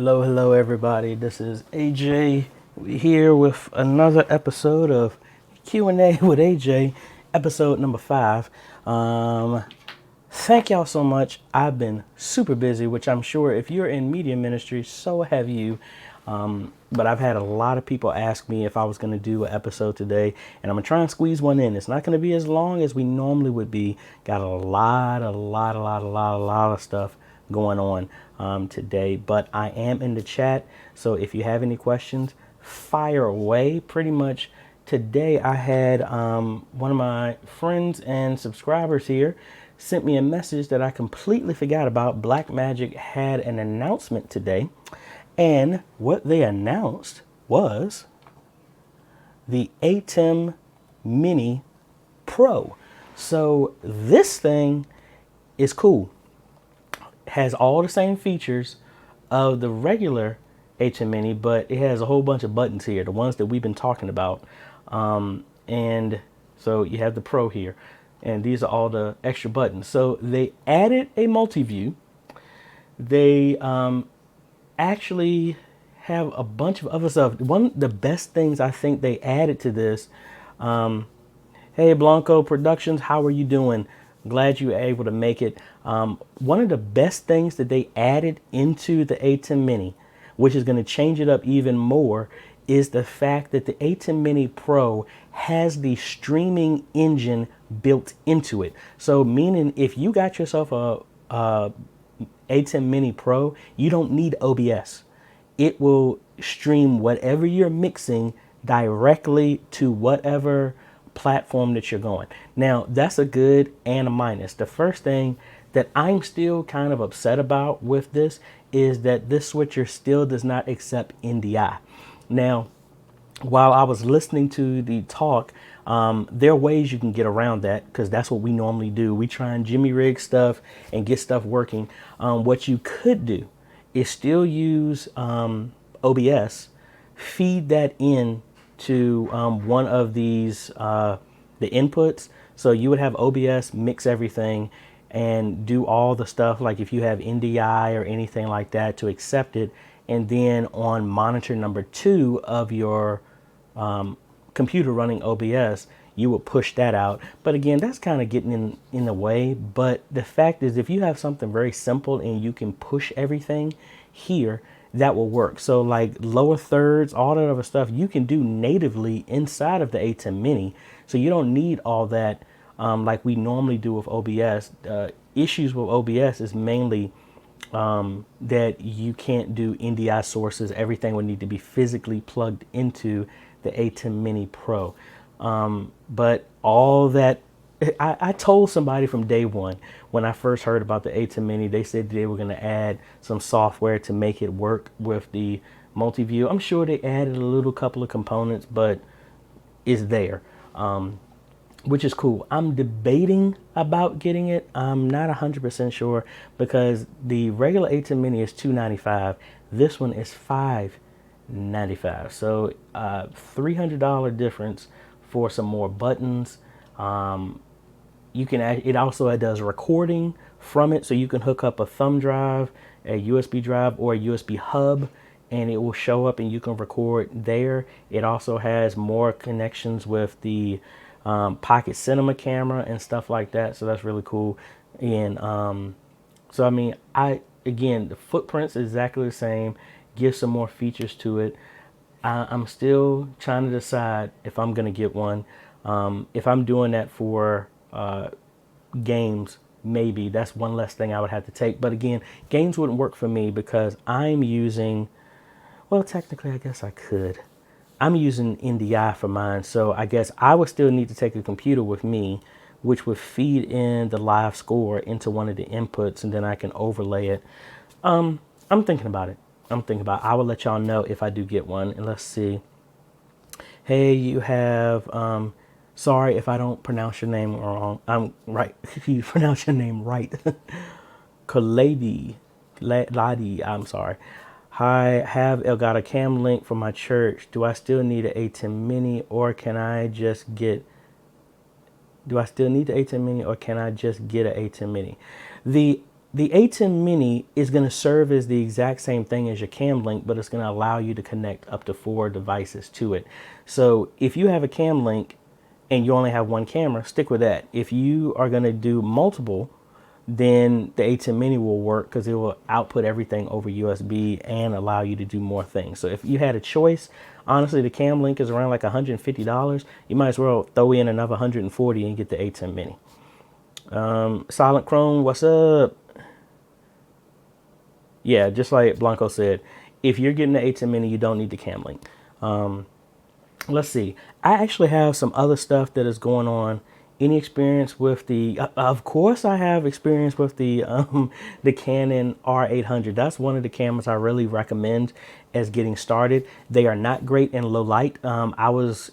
Hello, everybody. This is AJ. We here with another episode of Q&A with AJ, episode number 5. Thank y'all so much. I've been super busy, which I'm sure if you're in media ministry, so have you. But I've had a lot of people ask me if I was going to do an episode today, and I'm going to try and squeeze one in. It's not going to be as long as we normally would be. Got a lot of stuff going on today, but I am in the chat. So if you have any questions, fire away. Pretty much today I had one of my friends and subscribers here sent me a message that I completely forgot about. Blackmagic had an announcement today, and what they announced was the ATEM Mini Pro. So this thing is cool. Has all the same features of the regular ATEM Mini, but it has a whole bunch of buttons here, the ones that we've been talking about. And so you have the Pro here, and these are all the extra buttons. So they added a multi-view. They actually have a bunch of other stuff. One of the best things I think they added to this, hey Blanco Productions, how are you doing? Glad you were able to make it. One of the best things that they added into the ATEM Mini, which is going to change it up even more, is the fact that the ATEM Mini Pro has the streaming engine built into it. So meaning if you got yourself a ATEM Mini Pro, you don't need OBS. It will stream whatever you're mixing directly to whatever platform that you're going. Now, that's a good and a minus. The first thing that I'm still kind of upset about with this is that this switcher still does not accept NDI. Now, while I was listening to the talk, there are ways you can get around that, because that's what we normally do. We try and jimmy rig stuff and get stuff working. What you could do is still use OBS, feed that in to one of these, the inputs. So you would have OBS mix everything and do all the stuff, like if you have NDI or anything like that, to accept it. And then on monitor number 2 of your computer running OBS, you will push that out. But again, that's kind of getting in the way. But the fact is, if you have something very simple and you can push everything here, that will work. So like lower thirds, all that other stuff, you can do natively inside of the ATEM Mini. So you don't need all that like we normally do with OBS. Issues with OBS is mainly that you can't do NDI sources. Everything would need to be physically plugged into the ATEM Mini Pro. But all that, I told somebody from day one when I first heard about the ATEM Mini, they said they were going to add some software to make it work with the multi-view. I'm sure they added a little couple of components, but it's there, which is cool. I'm debating about getting it. I'm not 100% sure, because the regular ATEM Mini is $295. This one is $595. So $300 difference for some more buttons. You can add, it also does recording from it, so you can hook up a thumb drive, a USB drive, or a USB hub, and it will show up and you can record there. It also has more connections with the Pocket Cinema camera and stuff like that, so that's really cool. And so I mean, again, the footprint's exactly the same. Give some more features to it. I'm still trying to decide if I'm gonna get one. If I'm doing that for games, maybe that's one less thing I would have to take. But again, games wouldn't work for me because I'm using, well, technically I guess I could. I'm using NDI for mine, so I guess I would still need to take a computer with me, which would feed in the live score into one of the inputs, and then I can overlay it. I'm thinking about it. I will let y'all know if I do get one. And let's see. Hey, you have, sorry if I don't pronounce your name wrong. I'm right. You pronounce your name right. Ladi, I'm sorry. I have got a cam link for my church. Do I still need an ATEM Mini, or can I just get? Do I still need the ATEM Mini, or can I just get an ATEM Mini? The The A10 Mini is going to serve as the exact same thing as your Cam Link, but it's going to allow you to connect up to 4 devices to it. So if you have a Cam Link and you only have one camera, stick with that. If you are going to do multiple, then the A10 Mini will work because it will output everything over USB and allow you to do more things. So if you had a choice, honestly, the Cam Link is around like $150. You might as well throw in another $140 and get the A10 Mini. Silent Chrome, what's up? Yeah, just like Blanco said, if you're getting the A10 Mini, you don't need the Cam Link. Let's see. I actually have some other stuff that is going on. Any experience with the? Of course, I have experience with the Canon R800. That's one of the cameras I really recommend as getting started. They are not great in low light.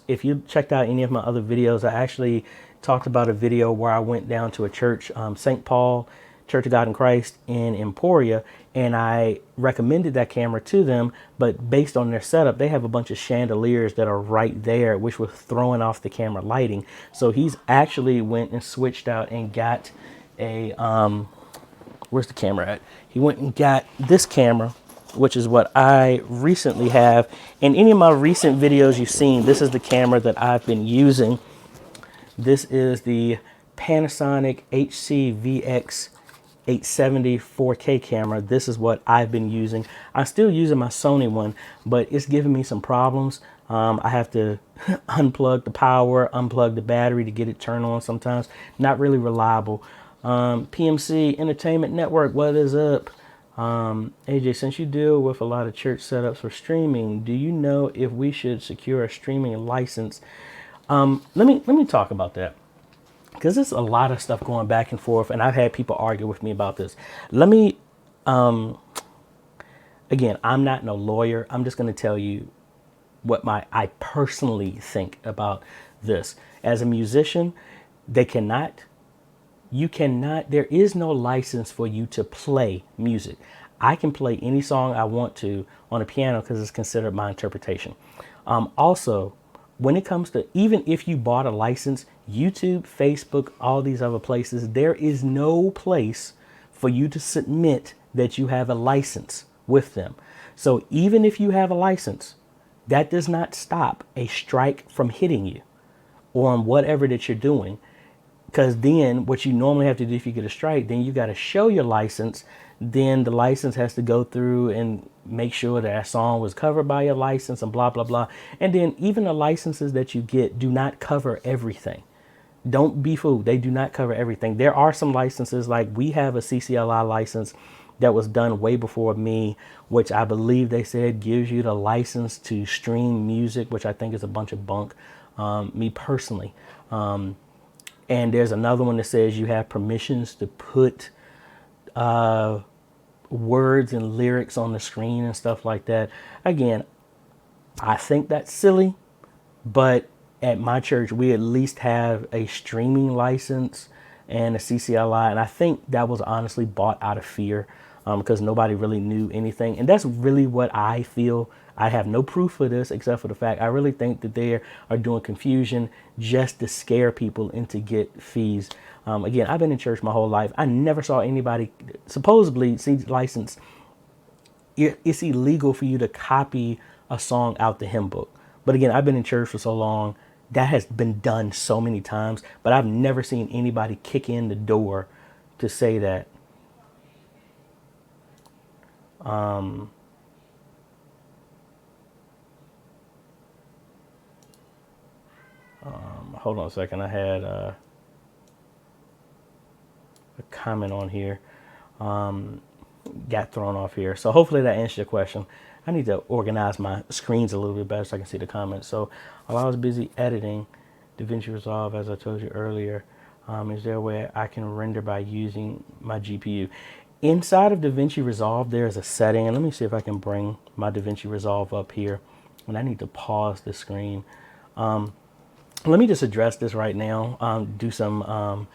If you checked out any of my other videos, I actually talked about a video where I went down to a church, St. Paul Church of God in Christ in Emporia, and I recommended that camera to them, but based on their setup, they have a bunch of chandeliers that are right there, which was throwing off the camera lighting. So he's actually went and switched out and got a, where's the camera at? He went and got this camera, which is what I recently have. In any of my recent videos you've seen, this is the camera that I've been using. This is the Panasonic HCVX 870 4K camera. This is what I've been using. I'm still using my Sony one, but it's giving me some problems. I have to unplug the power, unplug the battery to get it turned on sometimes. Not really reliable. PMC Entertainment Network, what is up? AJ, since you deal with a lot of church setups for streaming, do you know if we should secure a streaming license? Let me talk about that, because there's a lot of stuff going back and forth, and I've had people argue with me about this. Again, I'm not no lawyer. I'm just going to tell you what I personally think about this. As a musician, there is no license for you to play music. I can play any song I want to on a piano because it's considered my interpretation. Also, when it comes to, even if you bought a license, YouTube, Facebook, all these other places, there is no place for you to submit that you have a license with them. So even if you have a license, that does not stop a strike from hitting you on whatever that you're doing. Because then what you normally have to do if you get a strike, then you got to show your license. Then the license has to go through and make sure that song was covered by your license and blah, blah, blah. And then even the licenses that you get do not cover everything. Don't be fooled. They do not cover everything. There are some licenses, like we have a CCLI license that was done way before me, which I believe they said gives you the license to stream music, which I think is a bunch of bunk, me personally. And there's another one that says you have permissions to put words and lyrics on the screen and stuff like that. Again, I think that's silly, but at my church, we at least have a streaming license and a CCLI. And I think that was honestly bought out of fear because nobody really knew anything. And that's really what I feel. I have no proof for this except for the fact I really think that they are doing confusion just to scare people into get fees. Again, I've been in church my whole life. I never saw anybody supposedly see license. It's illegal for you to copy a song out the hymn book. But again, I've been in church for so long. That has been done so many times, but I've never seen anybody kick in the door to say that. Hold on a second. I had a comment on here. Got thrown off here. So hopefully that answers your question. I need to organize my screens a little bit better so I can see the comments. So while I was busy editing DaVinci Resolve, as I told you earlier, is there a way I can render by using my GPU? Inside of DaVinci Resolve, there is a setting, and let me see if I can bring my DaVinci Resolve up here. And I need to pause the screen. Let me just address this right now. Do some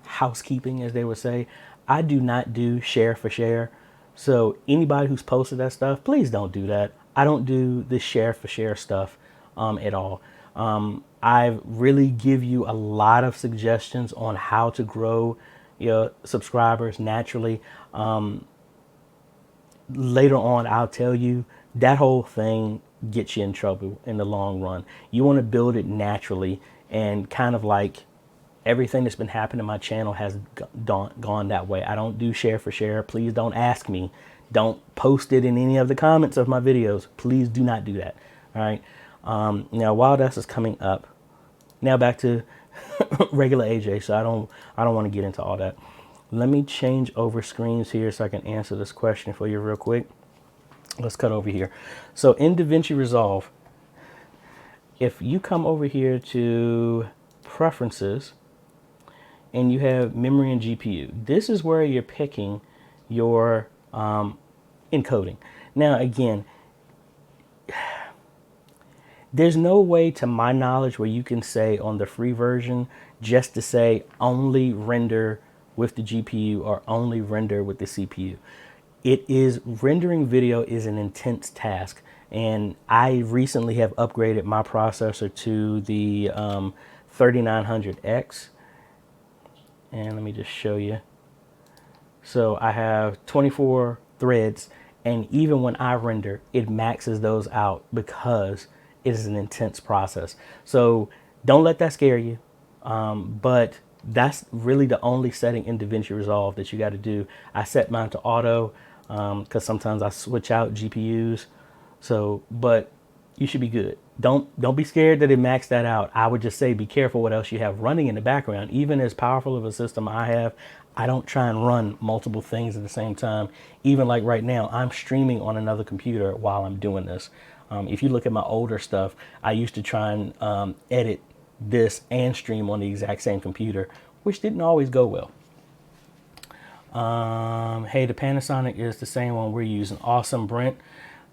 housekeeping, as they would say. I do not do share for share. So anybody who's posted that stuff, please don't do that. I don't do the share for share stuff at all. I really give you a lot of suggestions on how to grow your subscribers naturally. Later on, I'll tell you that whole thing gets you in trouble in the long run. You want to build it naturally, and kind of like everything that's been happening in my channel has gone that way. I don't do share for share. Please don't ask me. Don't post it in any of the comments of my videos. Please do not do that. All right. Now, while this is coming up, now back to regular AJ. So I don't want to get into all that. Let me change over screens here so I can answer this question for you real quick. Let's cut over here. So in DaVinci Resolve, if you come over here to preferences and you have memory and GPU, this is where you're picking your encoding. Now, again, there's no way to my knowledge where you can say on the free version just to say only render with the GPU or only render with the CPU. It is, rendering video is an intense task, and I recently have upgraded my processor to the 3900X, and let me just show you. So I have 24 threads, and even when I render, it maxes those out because it is an intense process. So don't let that scare you, but that's really the only setting in DaVinci Resolve that you got to do. I set mine to auto because sometimes I switch out GPUs. So, but you should be good. Don't be scared that it maxed that out. I would just say be careful what else you have running in the background. Even as powerful of a system I have, I don't try and run multiple things at the same time. Even like right now, I'm streaming on another computer while I'm doing this. If you look at my older stuff, I used to try and edit this and stream on the exact same computer, which didn't always go well. Hey, the Panasonic is the same one we're using. Awesome, Brent.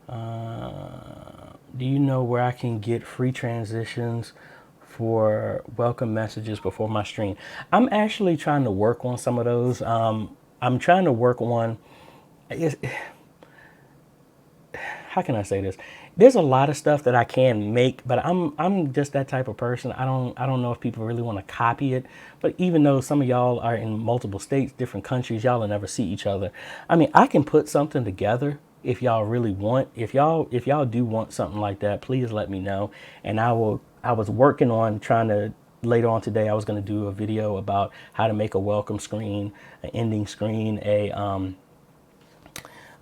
Do you know where I can get free transitions for welcome messages before my stream? I'm actually trying to work on some of those. I'm trying to work on, how can I say this? There's a lot of stuff that I can make, but I'm just that type of person. I don't know if people really want to copy it. But even though some of y'all are in multiple states, different countries, y'all will never see each other. I mean, I can put something together if y'all really want. If y'all do want something like that, please let me know. And I was working on trying to, later on today, I was going to do a video about how to make a welcome screen, an ending screen, a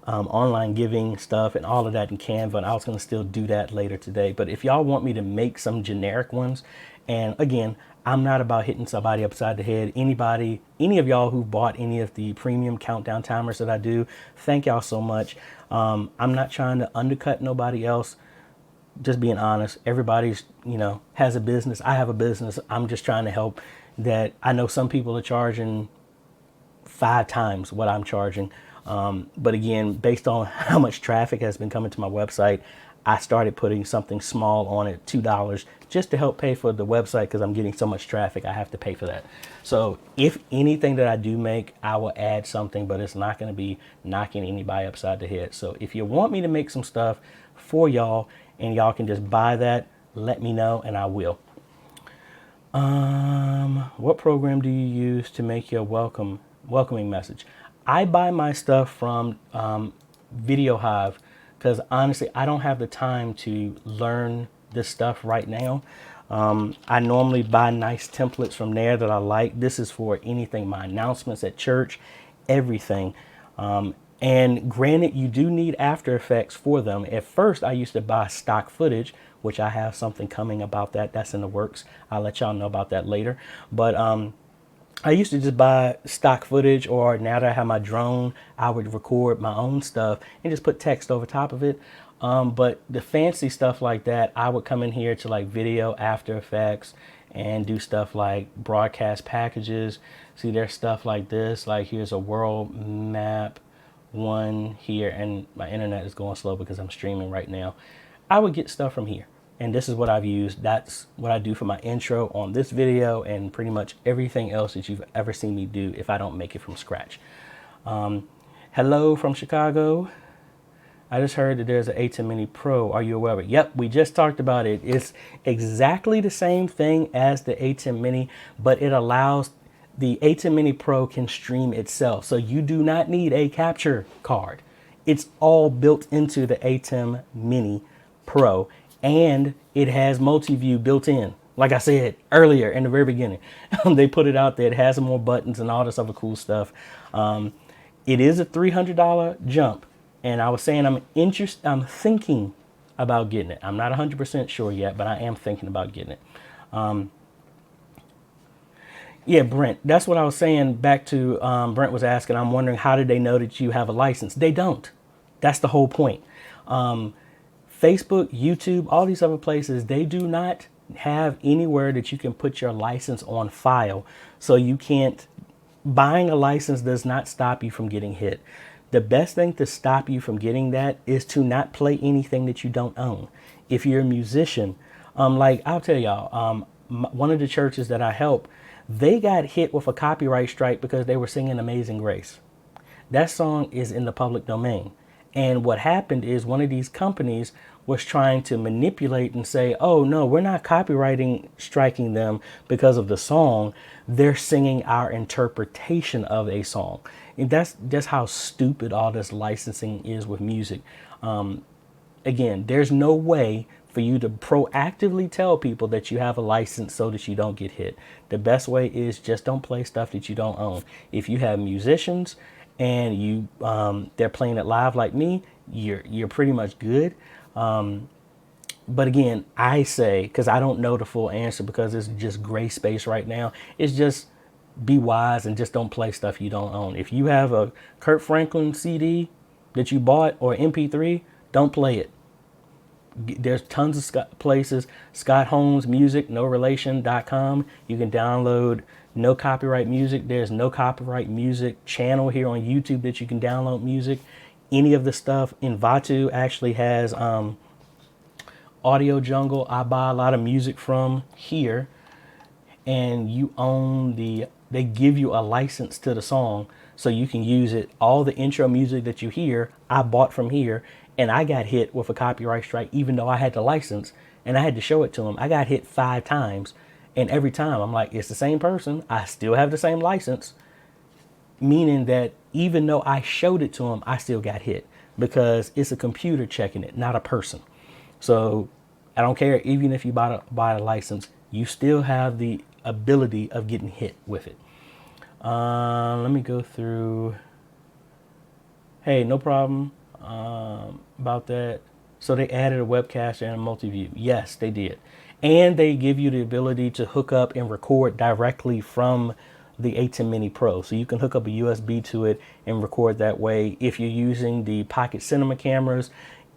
online giving stuff and all of that in Canva, and I was going to still do that later today. But if y'all want me to make some generic ones, and again, I'm not about hitting somebody upside the head. Any of y'all who bought any of the premium countdown timers that I do, thank y'all so much. I'm not trying to undercut nobody else. Just being honest, everybody's, has a business. I have a business. I'm just trying to help. That I know some people are charging 5 times what I'm charging. But again, based on how much traffic has been coming to my website, I started putting something small on it, $2, just to help pay for the website because I'm getting so much traffic. I have to pay for that. So if anything that I do make, I will add something, but it's not going to be knocking anybody upside the head. So if you want me to make some stuff for y'all and y'all can just buy that, let me know and I will. What program do you use to make your welcoming message? I buy my stuff from Video Hive because honestly, I don't have the time to learn this stuff right now. I normally buy nice templates from there that I like. This is for anything, my announcements at church, everything. And granted, you do need After Effects for them. At first, I used to buy stock footage, which I have something coming about that. That's in the works. I'll let y'all know about that later. But I used to just buy stock footage, or now that I have my drone, I would record my own stuff and just put text over top of it. But the fancy stuff like that, I would come in here to like Video After Effects and do stuff like broadcast packages. See, there's stuff like this, like here's a world map one here, and my internet is going slow because I'm streaming right now. I would get stuff from here. And this is what I've used. That's what I do for my intro on this video and pretty much everything else that you've ever seen me do if I don't make it from scratch. Hello from Chicago. I just heard that there's an A10 Mini Pro. Are you aware of it? Yep, we just talked about it. It's exactly the same thing as the A10 Mini, but it allows the A10 Mini Pro can stream itself. So you do not need a capture card. It's all built into the A10 Mini Pro, and it has multi-view built in. Like I said earlier in the very beginning, they put it out there. It has some more buttons and all this other cool stuff. It is a $300 jump, and I was saying I'm thinking about getting it. I'm not 100% sure yet, but I am thinking about getting it. Yeah, Brent, that's what I was saying back to Brent was asking. I'm wondering, how did they know that you have a license? They don't. That's the whole point. Facebook, YouTube, all these other places, they do not have anywhere that you can put your license on file. So you can't, buying a license does not stop you from getting hit. The best thing to stop you from getting that is to not play anything that you don't own. If you're a musician, like I'll tell y'all, one of the churches that I help, they got hit with a copyright strike because they were singing Amazing Grace. That song is in the public domain. And what happened is one of these companies was trying to manipulate and say, oh, no, we're not copywriting striking them because of the song. They're singing our interpretation of a song. And that's just how stupid all this licensing is with music. Again, there's no way for you to proactively tell people that you have a license so that you don't get hit. The best way is just don't play stuff that you don't own. If you have musicians and they're playing it live like me, you're pretty much good. But again, I say, because I don't know the full answer because it's just gray space right now, it's just be wise and just don't play stuff you don't own. If you have a Kurt Franklin CD that you bought or MP3, don't play it. There's tons of places. Scott Holmes Music, norelation.com. You can download no copyright music. There's no copyright music channel here on YouTube that you can download music. Any of the stuff in Vatu actually has Audio Jungle. I buy a lot of music from here, and you own they give you a license to the song so you can use it. All the intro music that you hear, I bought from here. And I got hit with a copyright strike, even though I had the license and I had to show it to them. I got hit 5 times. And every time I'm like, it's the same person. I still have the same license. Meaning that even though I showed it to them, I still got hit because it's a computer checking it, not a person. So I don't care. Even if you buy a license, you still have the ability of getting hit with it. Let me go through. Hey, no problem. About that. So they added a webcaster and a multi-view. Yes, they did. And they give you the ability to hook up and record directly from the A10 Mini Pro. So you can hook up a USB to it and record that way. If you're using the Pocket Cinema cameras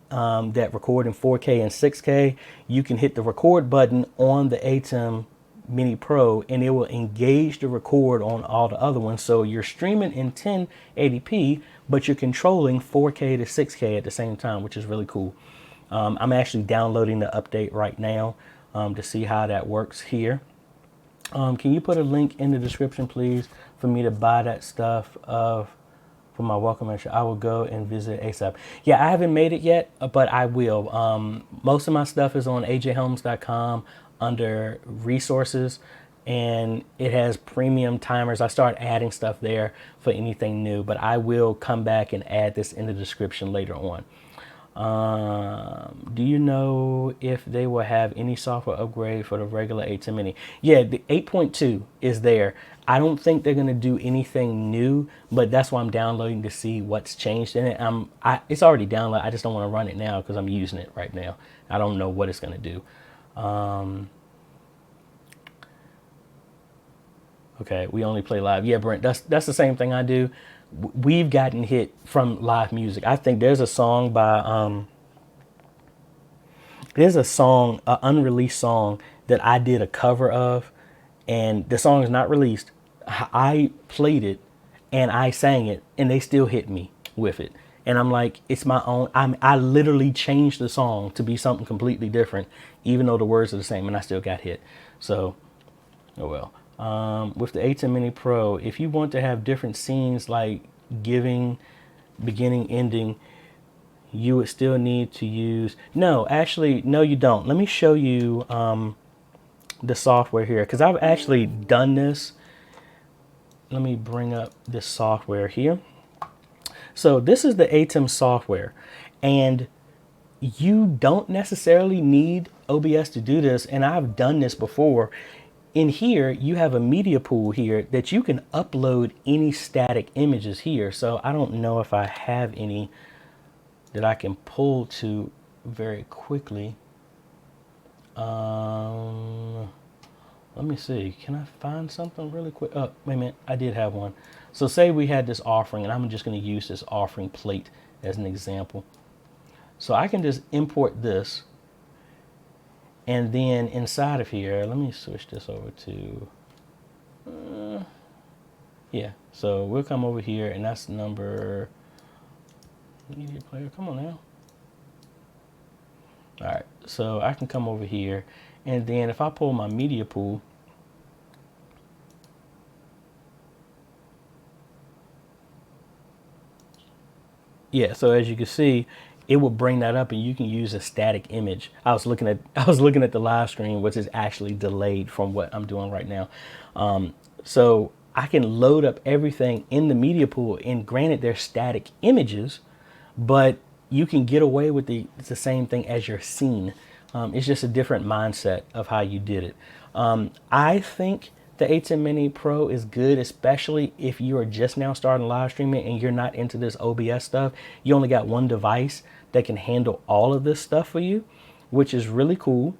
that record in 4K and 6K, you can hit the record button on the A10 Mini Pro and it will engage the record on all the other ones. So you're streaming in 1080p, but you're controlling 4K to 6K at the same time, which is really cool. I'm actually downloading the update right now to see how that works here. Can you put a link in the description, please, for me to buy that stuff for my welcome lecture? I will go and visit ASAP. Yeah, I haven't made it yet, but I will. Most of my stuff is on AJayhomes.com under resources, and it has premium timers. I start adding stuff there for anything new, but I will come back and add this in the description later on. Do you know if they will have any software upgrade for the regular A10 Mini? Yeah, the 8.2 is there. I don't think they're going to do anything new, but that's why I'm downloading to see what's changed in it. It's already downloaded. I just don't want to run it now because I'm using it right now. I don't know what it's going to do. Okay, we only play live. Yeah, Brent, that's the same thing I do. We've gotten hit from live music. I think there's a song by there's a song, an unreleased song that I did a cover of, and the song is not released. I played it and I sang it, and they still hit me with it. And I'm like, it's my own. I literally changed the song to be something completely different, even though the words are the same, and I still got hit. So, oh well. With the A10 Mini Pro, if you want to have different scenes like giving, beginning, ending, you would still need to use. No, actually, no, you don't. Let me show you the software here, because I've actually done this. let me bring up this software here. So this is the ATEM software, and you don't necessarily need OBS to do this. And I've done this before. In here, you have a media pool here that you can upload any static images here. So I don't know if I have any that I can pull to very quickly. Let me see. Can I find something really quick? Oh, wait a minute. I did have one. So say we had this offering, and I'm just going to use this offering plate as an example. So I can just import this, and then inside of here, let me switch this over to, yeah. So we'll come over here, and that's number, media player, come on now. All right, so I can come over here, and then if I pull my media pool, yeah, so as you can see, it will bring that up, and you can use a static image. I was looking at the live stream, which is actually delayed from what I'm doing right now. So I can load up everything in the media pool, and granted, they're static images, but you can get away with it's the same thing as your scene. It's just a different mindset of how you did it. I think the ATEM Mini Pro is good, especially if you are just now starting live streaming and you're not into this OBS stuff. You only got one device that can handle all of this stuff for you, which is really cool.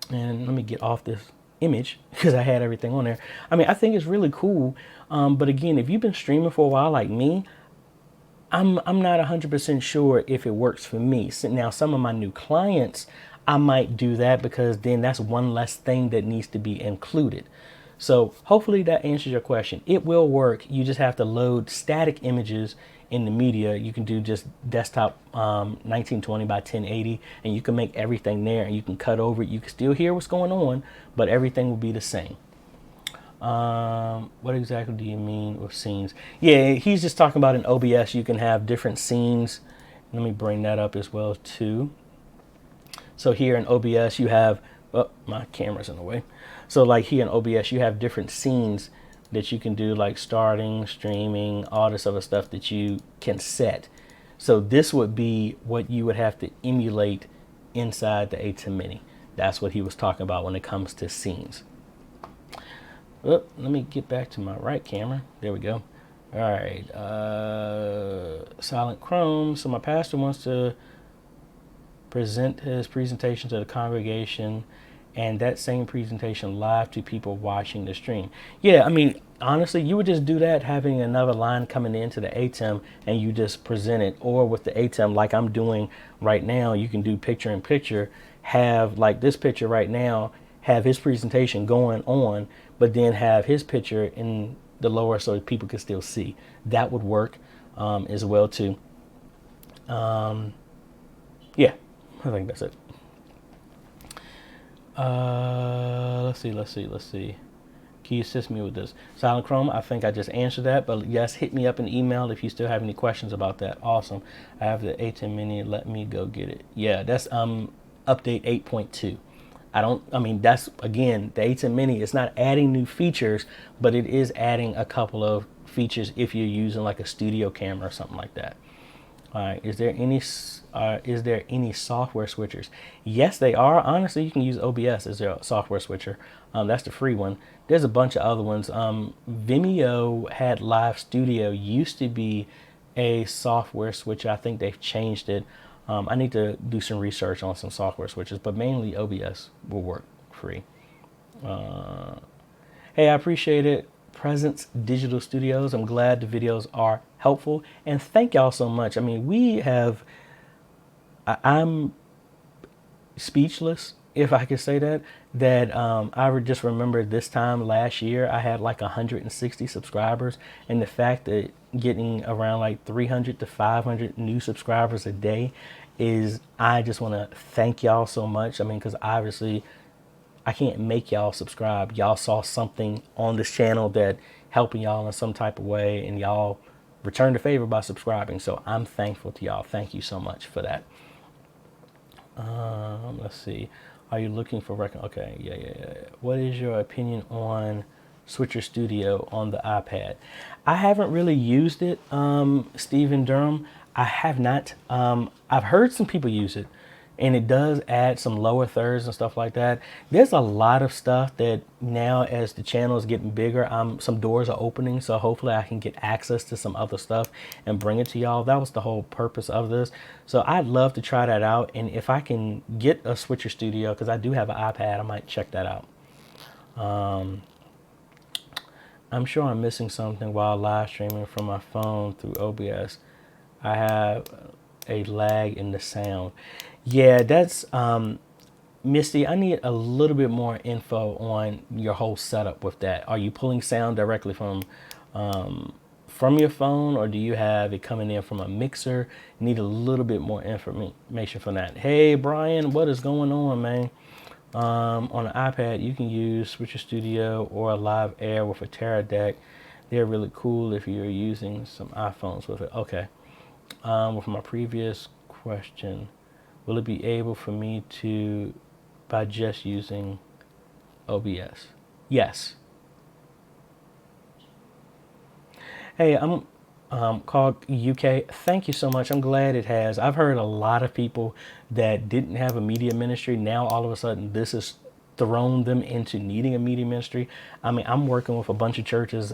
And let me get off this image because I had everything on there. I mean, I think it's really cool. But again, if you've been streaming for a while like me, I'm not 100% sure if it works for me. So now, some of my new clients, I might do that because then that's one less thing that needs to be included. So hopefully that answers your question. It will work. You just have to load static images in the media. You can do just desktop 1920 by 1080, and you can make everything there, and you can cut over it. You can still hear what's going on, but everything will be the same. What exactly do you mean with scenes? Yeah, he's just talking about in OBS you can have different scenes. Let me bring that up as well too. So here in OBS you have, oh, my camera's in the way. So like here in OBS you have different scenes that you can do, like starting, streaming, all this other stuff that you can set. So this would be what you would have to emulate inside the ATEM Mini. That's what he was talking about when it comes to scenes. Oh, let me get back to my right camera. There we go. All right. Silent Chrome. So my pastor wants to present his presentation to the congregation, and that same presentation live to people watching the stream. Yeah, I mean, honestly, you would just do that, having another line coming into the ATEM, and you just present it. Or with the ATEM, like I'm doing right now, you can do picture in picture, have like this picture right now, have his presentation going on, but then have his picture in the lower so people can still see. That would work as well too. Yeah, I think that's it. Let's see. Can you assist me with this? Silent Chrome, I think I just answered that, but yes, hit me up in email if you still have any questions about that. Awesome. I have the ATEM Mini, let me go get it. Yeah, that's update 8.2. I mean, that's, again, the ATEM Mini, it's not adding new features, but it is adding a couple of features if you're using like a studio camera or something like that. All right, is there any software switchers? Yes, they are. Honestly, you can use OBS as a software switcher. That's the free one. There's a bunch of other ones. Vimeo had Live Studio, used to be a software switcher. I think they've changed it. I need to do some research on some software switches, but mainly OBS will work free. Hey, I appreciate it. Presence Digital Studios. I'm glad the videos are helpful, and thank y'all so much. I mean, I'm speechless, if I could say that, I would just remember this time last year, I had like 160 subscribers, and the fact that getting around like 300 to 500 new subscribers a day I just want to thank y'all so much. I mean, because obviously I can't make y'all subscribe. Y'all saw something on this channel that helping y'all in some type of way, and y'all returned the favor by subscribing. So I'm thankful to y'all. Thank you so much for that. Let's see. Are you looking for okay, yeah. What is your opinion on Switcher Studio on the iPad. I haven't really used it, Stephen Durham. I have not. I've heard some people use it, and it does add some lower thirds and stuff like that. There's a lot of stuff that now, as the channel is getting bigger, some doors are opening, so hopefully I can get access to some other stuff and bring it to y'all. That was the whole purpose of this. So I'd love to try that out, and if I can get a Switcher Studio, because I do have an iPad, I might check that out. I'm sure I'm missing something while live streaming from my phone through OBS. I have a lag in the sound. Yeah, that's Misty. I need a little bit more info on your whole setup with that. Are you pulling sound directly from your phone, or do you have it coming in from a mixer? Need a little bit more information from that. Hey Brian, what is going on, man? On an iPad, you can use Switcher Studio or a Live Air with a Terra deck. They're really cool if you're using some iPhones with it. Okay. With my previous question, will it be able for me to by just using OBS? Yes. Hey, I'm called UK. Thank you so much. I'm glad it has. I've heard a lot of people that didn't have a media ministry. Now all of a sudden this has thrown them into needing a media ministry. I mean, I'm working with a bunch of churches.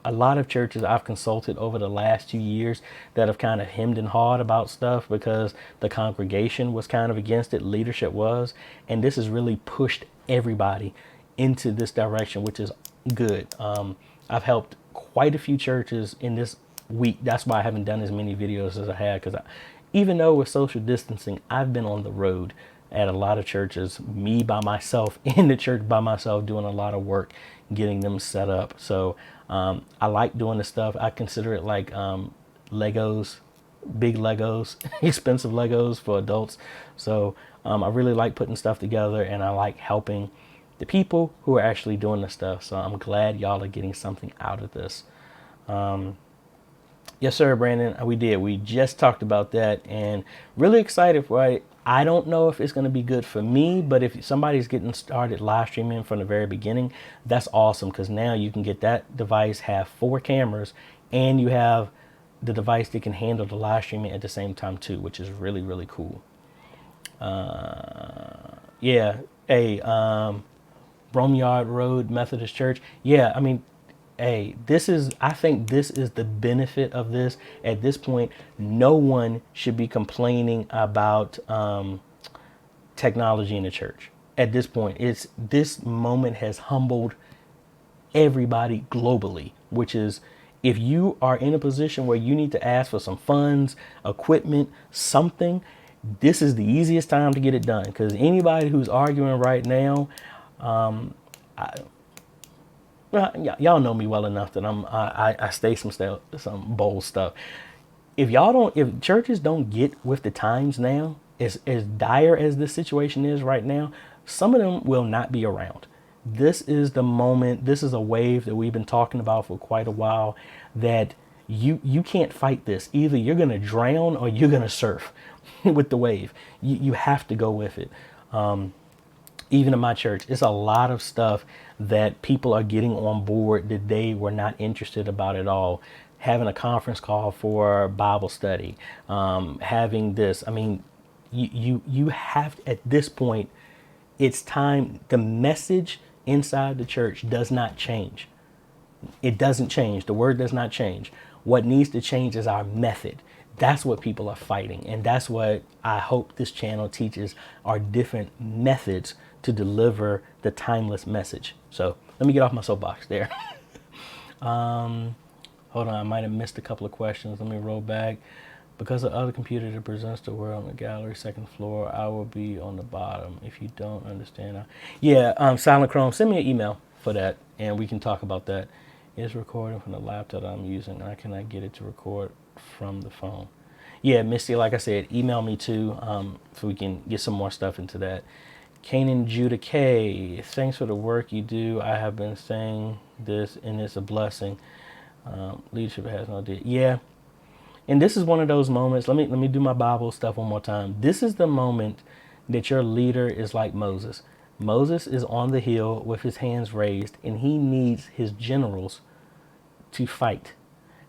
A lot of churches I've consulted over the last 2 years that have kind of hemmed and hawed about stuff because the congregation was kind of against it, leadership was, and this has really pushed everybody into this direction, which is good. I've helped quite a few churches in this week. That's why I haven't done as many videos as I had, because even though with social distancing, I've been on the road at a lot of churches, me by myself, in the church by myself, doing a lot of work, getting them set up. So I like doing this stuff. I consider it like Legos, big Legos, expensive Legos for adults. So I really like putting stuff together, and I like helping the people who are actually doing this stuff. So I'm glad y'all are getting something out of this. Yes, sir, Brandon. We did. We just talked about that, and really excited for it. I don't know if it's going to be good for me, but if somebody's getting started live streaming from the very beginning, that's awesome, because now you can get that device, have 4 cameras, and you have the device that can handle the live streaming at the same time too, which is really, really cool. Yeah. Hey, Bromyard Road Methodist Church. Yeah, I mean, hey, I think this is the benefit of this. At this point, no one should be complaining about technology in the church. At this point, this moment has humbled everybody globally, which is, if you are in a position where you need to ask for some funds, equipment, something, this is the easiest time to get it done. Because anybody who's arguing right now, y'all know me well enough that I stay some bold stuff. If churches don't get with the times now, as dire as this situation is right now, some of them will not be around. This is the moment. This is a wave that we've been talking about for quite a while, that you can't fight this. Either you're going to drown or you're going to surf with the wave. You have to go with it. Even in my church, it's a lot of stuff that people are getting on board that they were not interested about at all. Having a conference call for Bible study, having this. I mean, you have, at this point, it's time. The message inside the church does not change. It doesn't change. The word does not change. What needs to change is our method. That's what people are fighting. And that's what I hope this channel teaches, are different methods to deliver the timeless message. So let me get off my soapbox there. Hold on, I might have missed a couple of questions. Let me roll back. Because the other computer that presents the world on the gallery, second floor, I will be on the bottom. If you don't understand. Silent Chrome, send me an email for that, and we can talk about that. It's recording from the laptop I'm using. I cannot get it to record from the phone. Yeah, Misty, like I said, email me too, so we can get some more stuff into that. Canaan Judah K, thanks for the work you do. I have been saying this, and it's a blessing. Leadership has no idea. Yeah, and this is one of those moments. Let me do my Bible stuff one more time. This is the moment that your leader is like Moses. Moses is on the hill with his hands raised, and he needs his generals to fight,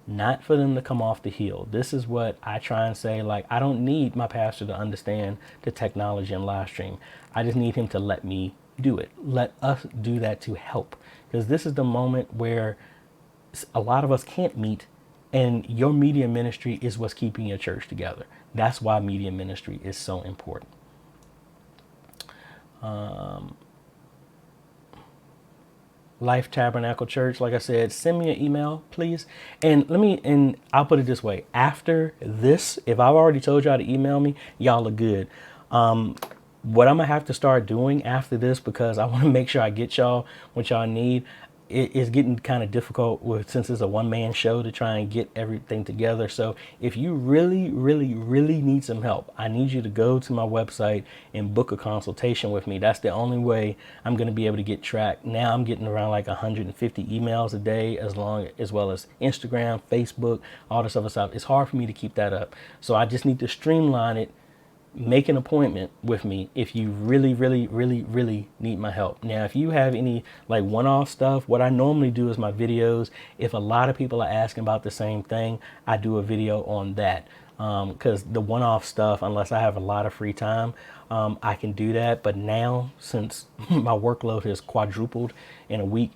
not for them to come off the hill. This is what I try and say. Like, I don't need my pastor to understand the technology and live stream. I just need him to let me do it. Let us do that to help. Because this is the moment where a lot of us can't meet, and your media ministry is what's keeping your church together. That's why media ministry is so important. Life Tabernacle Church, like I said, send me an email, please. And I'll put it this way. After this, if I've already told y'all to email me, y'all are good. What I'm gonna have to start doing after this, because I want to make sure I get y'all what y'all need, it is getting kind of difficult since it's a one-man show to try and get everything together. So if you really, really, really need some help, I need you to go to my website and book a consultation with me. That's the only way I'm going to be able to get tracked. Now I'm getting around like 150 emails a day, as well as Instagram, Facebook, all this other stuff. It's hard for me to keep that up. So I just need to streamline it. Make an appointment with me if you really, really, really, really need my help. Now, if you have any like one-off stuff, what I normally do is my videos. If a lot of people are asking about the same thing, I do a video on that. Because the one-off stuff, unless I have a lot of free time, I can do that. But now, since my workload has quadrupled in a week,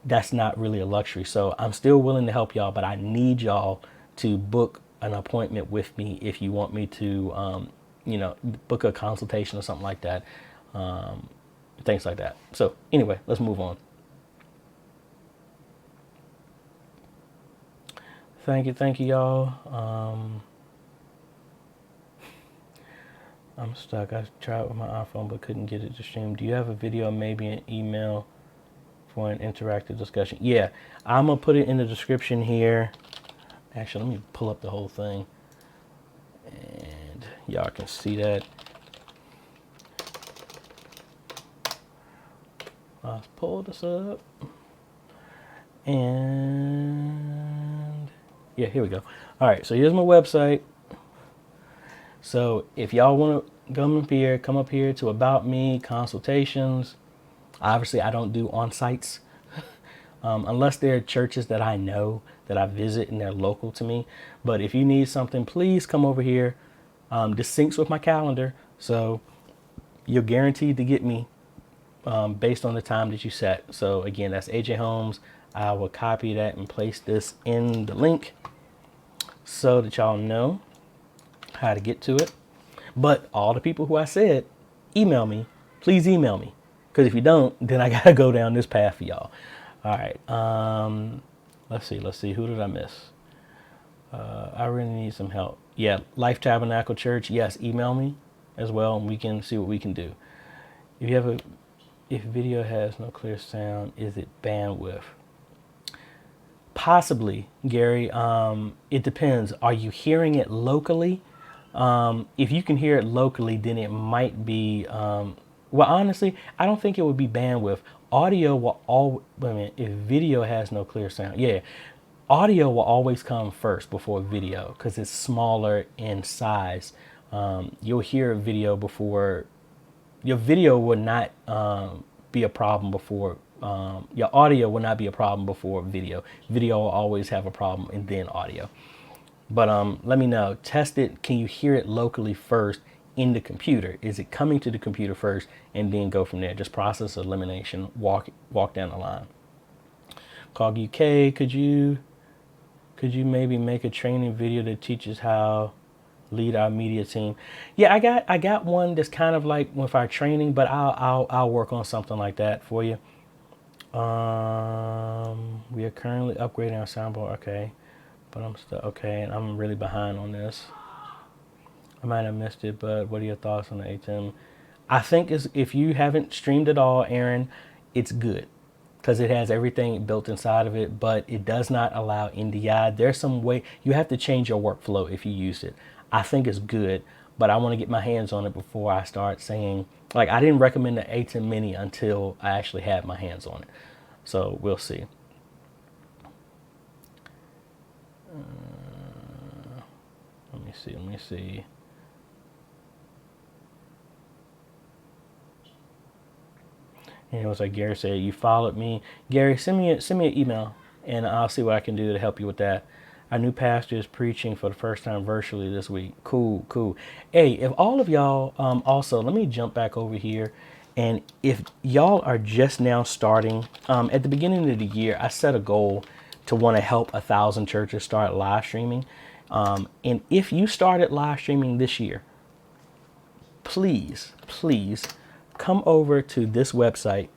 that's not really a luxury. So I'm still willing to help y'all, but I need y'all to book an appointment with me if you want me to book a consultation or something like that. Things like that. So anyway, let's move on. Thank you, y'all. I'm stuck. I tried with my iPhone but couldn't get it to stream. Do you have a video, maybe an email for an interactive discussion? Yeah, I'm gonna put it in the description here. Actually, let me pull up the whole thing and y'all can see that. Let's pull this up. And yeah, here we go. All right, so here's my website. So if y'all want to come up here to About Me, consultations. Obviously, I don't do on-sites unless they're churches that I know, that I visit and they're local to me. But if you need something, please come over here. This syncs with my calendar, so you're guaranteed to get me based on the time that you set. So again, that's AJ Holmes. I will copy that and place this in the link so that y'all know how to get to it. But all the people who I said, email me, please email me. Because if you don't, then I got to go down this path for y'all. All right. Let's see. Who did I miss? I really need some help. Yeah, Life Tabernacle Church. Yes, email me as well, and we can see what we can do. If video has no clear sound, is it bandwidth? Possibly, Gary. It depends. Are you hearing it locally? If you can hear it locally, then it might be. Well, honestly, I don't think it would be bandwidth. Audio will if video has no clear sound, yeah, audio will always come first before video because it's smaller in size. You'll hear video before your video would not be a problem before. Your audio will not be a problem before video. Video will always have a problem and then audio. But let me know. Test it. Can you hear it locally first in the computer? Is it coming to the computer first and then go from there? Just process elimination. Walk down the line. Cog UK. Could you maybe make a training video that teaches how lead our media team? Yeah, I got one that's kind of like with our training, but I'll work on something like that for you. We are currently upgrading our soundboard. Okay. But I'm still okay, and I'm really behind on this. I might have missed it, but what are your thoughts on the ATEM? I think if you haven't streamed it all, Aaron, it's good because it has everything built inside of it, but it does not allow NDI. There's some way you have to change your workflow if you use it. I think it's good, but I want to get my hands on it before I start saying, like, I didn't recommend the ATEM Mini until I actually had my hands on it. So we'll see. Let me see. And it was like Gary said, you followed me. Gary, send me an email, and I'll see what I can do to help you with that. Our new pastor is preaching for the first time virtually this week. Cool, cool. Hey, if all of y'all, also, let me jump back over here. And if y'all are just now starting, at the beginning of the year, I set a goal to want to help 1,000 churches start live streaming. And if you started live streaming this year, please, please come over to this website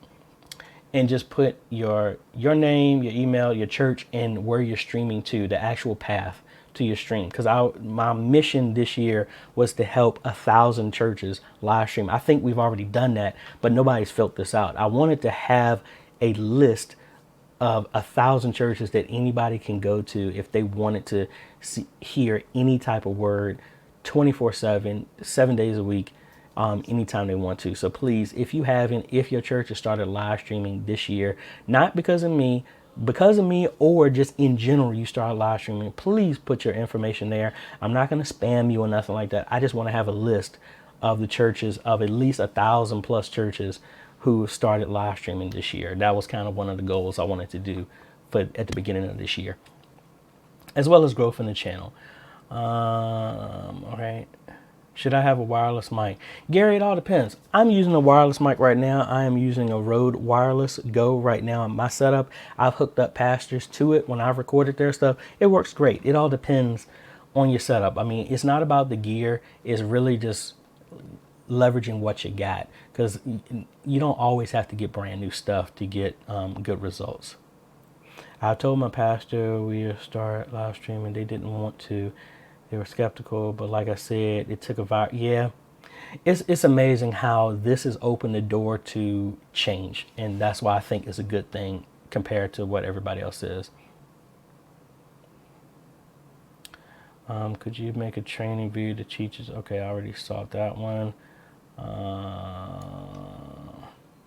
and just put your name, your email, your church, and where you're streaming to, the actual path to your stream. Because my mission this year was to help 1,000 churches live stream. I think we've already done that, but nobody's filled this out. I wanted to have a list of 1,000 churches that anybody can go to if they wanted to hear any type of word 24/7, 7 days a week, anytime they want to. So please, if you haven't, if your church has started live streaming this year, not because of me, or just in general, you start live streaming, please put your information there. I'm not going to spam you or nothing like that. I just want to have a list of the churches, of at least 1,000 plus churches who started live streaming this year. That was kind of one of the goals I wanted to do at the beginning of this year, as well as growth in the channel. All right. Should I have a wireless mic? Gary, it all depends. I'm using a wireless mic right now. I am using a Rode Wireless Go right now in my setup. I've hooked up pastors to it when I've recorded their stuff. It works great. It all depends on your setup. I mean, it's not about the gear. It's really just leveraging what you got, because you don't always have to get brand new stuff to get good results. I told my pastor we start live streaming. They didn't want to. They were skeptical, but like I said, it took a while. Yeah, it's amazing how this has opened the door to change, and that's why I think it's a good thing compared to what everybody else says. Could you make a training video that teaches? Okay, I already saw that one.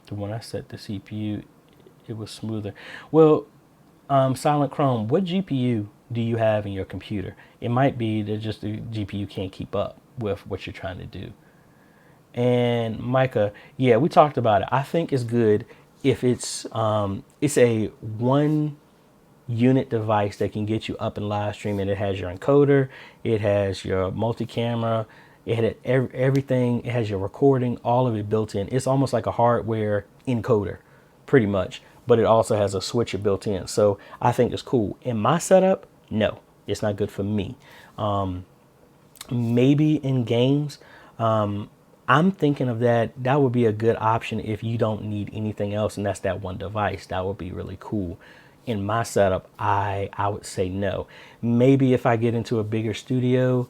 When I set the CPU, it was smoother. Well, Silent Chrome, what GPU do you have in your computer? It might be that just the GPU can't keep up with what you're trying to do. And Micah, yeah, we talked about it. I think it's good if it's a one unit device that can get you up and live streaming. It has your encoder, it has your multi-camera, it had everything, it has your recording, all of it built in. It's almost like a hardware encoder, pretty much, but it also has a switcher built in. So I think it's cool. In my setup, no, it's not good for me. Maybe in games, I'm thinking of that. That would be a good option if you don't need anything else, and that's that one device. That would be really cool. In my setup, I would say no. Maybe if I get into a bigger studio,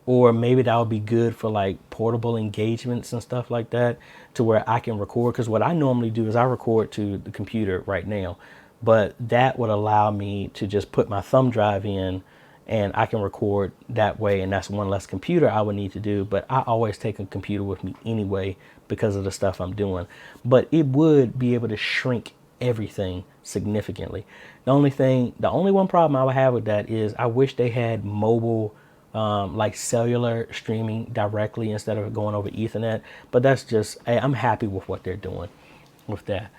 or maybe that would be good for like portable engagements and stuff like that, to where I can record. Because what I normally do is I record to the computer right now, but that would allow me to just put my thumb drive in and I can record that way. And that's one less computer I would need to do. But I always take a computer with me anyway because of the stuff I'm doing. But it would be able to shrink everything significantly. The only one problem I would have with that is I wish they had mobile, like cellular streaming directly instead of going over Ethernet. But that's just, I'm happy with what they're doing with that.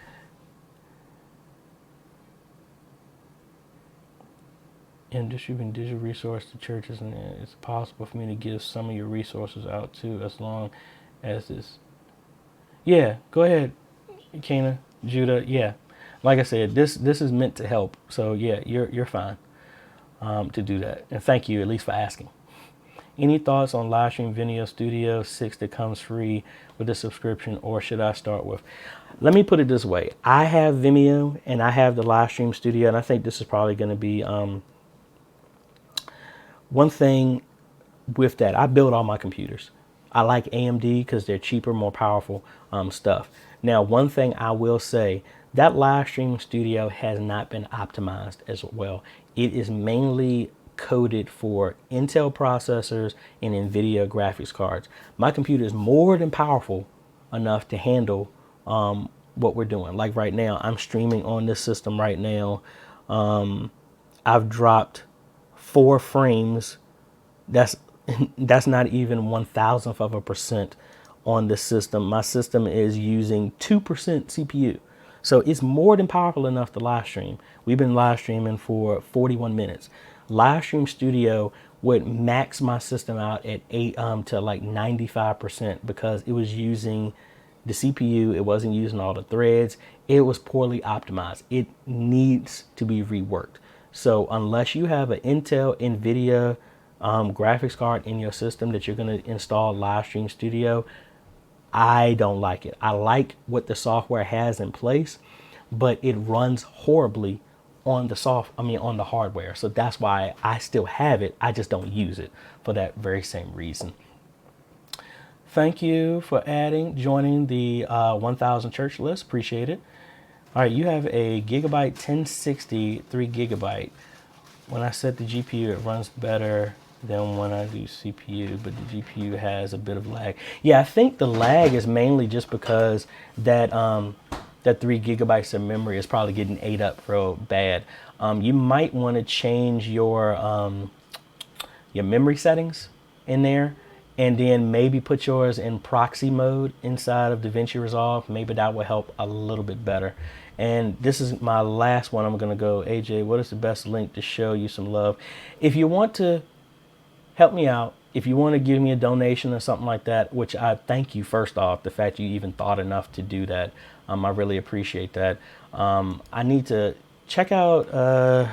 And distributing digital resource to churches, and it's possible for me to give some of your resources out too, as long as this. Yeah, go ahead, Kana, Judah. Yeah, like I said, this is meant to help. So yeah, you're fine to do that. And thank you at least for asking. Any thoughts on live stream Vimeo Studio 6 that comes free with a subscription, or should I start with? Let me put it this way. I have Vimeo and I have the live stream studio, and I think this is probably going to be one thing with that. I build all my computers. I like AMD because they're cheaper, more powerful stuff. Now, one thing I will say, that live streaming studio has not been optimized as well. It is mainly coded for Intel processors and NVIDIA graphics cards. My computer is more than powerful enough to handle what we're doing. Like right now, I'm streaming on this system right now. I've dropped 4 frames. That's not even 1,000th of a percent on this system. My system is using 2% CPU. So it's more than powerful enough to live stream. We've been live streaming for 41 minutes. Live Stream Studio would max my system out at to like 95% because it was using the CPU. It wasn't using all the threads. It was poorly optimized. It needs to be reworked. So unless you have an Intel, NVIDIA graphics card in your system that you're going to install Live Stream Studio, I don't like it. I like what the software has in place, but it runs horribly on the on the hardware. So that's why I still have it. I just don't use it for that very same reason. Thank you for joining the 1000 church list. Appreciate it. All right, you have a gigabyte 1060, 3 gigabyte. When I set the GPU, it runs better than when I do CPU, but the GPU has a bit of lag. Yeah, I think the lag is mainly just because that 3 gigabytes of memory is probably getting ate up real bad. You might want to change your memory settings in there, and then maybe put yours in proxy mode inside of DaVinci Resolve. Maybe that will help a little bit better. And this is my last one. I'm going to go, AJ, what is the best link to show you some love? If you want to help me out, if you want to give me a donation or something like that, which I thank you first off, the fact you even thought enough to do that. I really appreciate that. I need to check out, I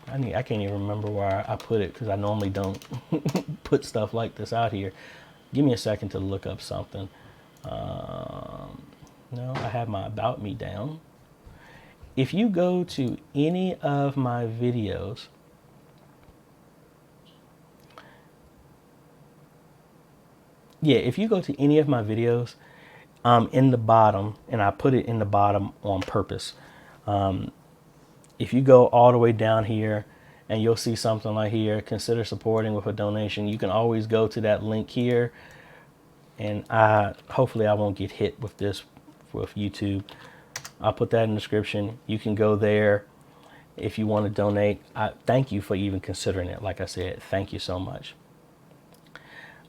can't even remember where I put it because I normally don't put stuff like this out here. Give me a second to look up something. No, I have my About Me down. If you go to any of my videos, if you go to any of my videos, in the bottom, and I put it in the bottom on purpose. If you go all the way down here and you'll see something like here, consider supporting with a donation. You can always go to that link here, and hopefully I won't get hit with this with YouTube. I'll put that in the description. You can go there if you want to donate. Thank you for even considering it. Like I said, thank you so much.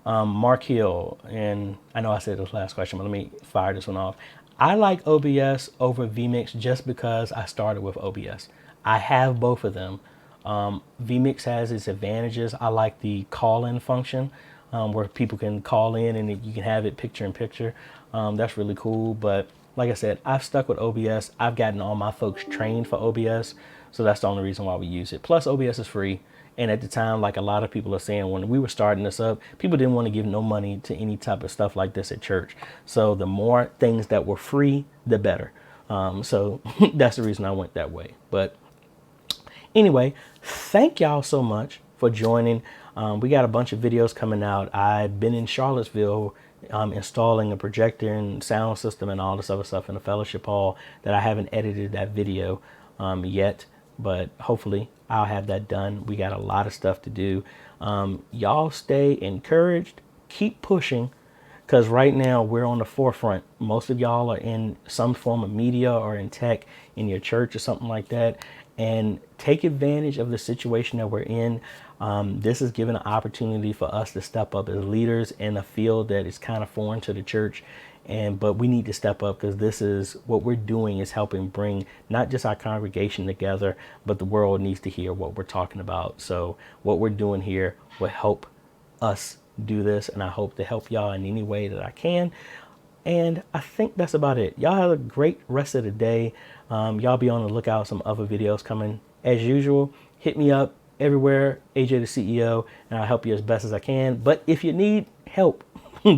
Mark Hill, and I know I said this last question, but let me fire this one off. I like OBS over vMix just because I started with OBS. I have both of them. vMix has its advantages. I like the call-in function where people can call in and you can have it picture in picture. That's really cool. But like I said, I've stuck with OBS. I've gotten all my folks trained for OBS. So that's the only reason why we use it. Plus OBS is free. And at the time, like a lot of people are saying, when we were starting this up, people didn't want to give no money to any type of stuff like this at church. So the more things that were free, the better. So that's the reason I went that way. But anyway, thank y'all so much for joining. We got a bunch of videos coming out. I've been in Charlottesville installing a projector and sound system and all this other stuff in the fellowship hall that I haven't edited that video yet. But hopefully I'll have that done. We got a lot of stuff to do. Y'all stay encouraged. Keep pushing, because right now we're on the forefront. Most of y'all are in some form of media or in tech in your church or something like that. And take advantage of the situation that we're in. This is giving an opportunity for us to step up as leaders in a field that is kind of foreign to the church. But we need to step up, because this is what we're doing is helping bring not just our congregation together, but the world needs to hear what we're talking about. So what we're doing here will help us do this, and I hope to help y'all in any way that I can. And I think that's about it. Y'all have a great rest of the day. Y'all be on the lookout. Some other videos coming as usual. Hit me up everywhere, AJay the CEO, and I'll help you as best as I can. But if you need help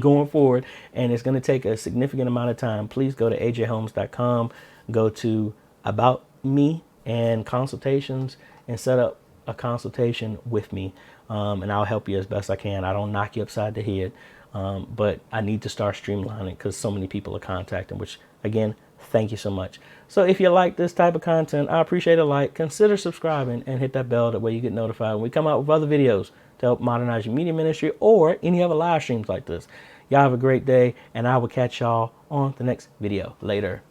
going forward, and it's going to take a significant amount of time, please go to ajayhomes.com, go to About Me and Consultations, and set up a consultation with me, and I'll help you as best I can. I don't knock you upside the head, but I need to start streamlining because so many people are contacting, which again, thank you so much. So if you like this type of content, I appreciate a like. Consider subscribing and hit that bell, that way you get notified when we come out with other videos to help modernize your media ministry or any other live streams like this. Y'all have a great day, and I will catch y'all on the next video. Later.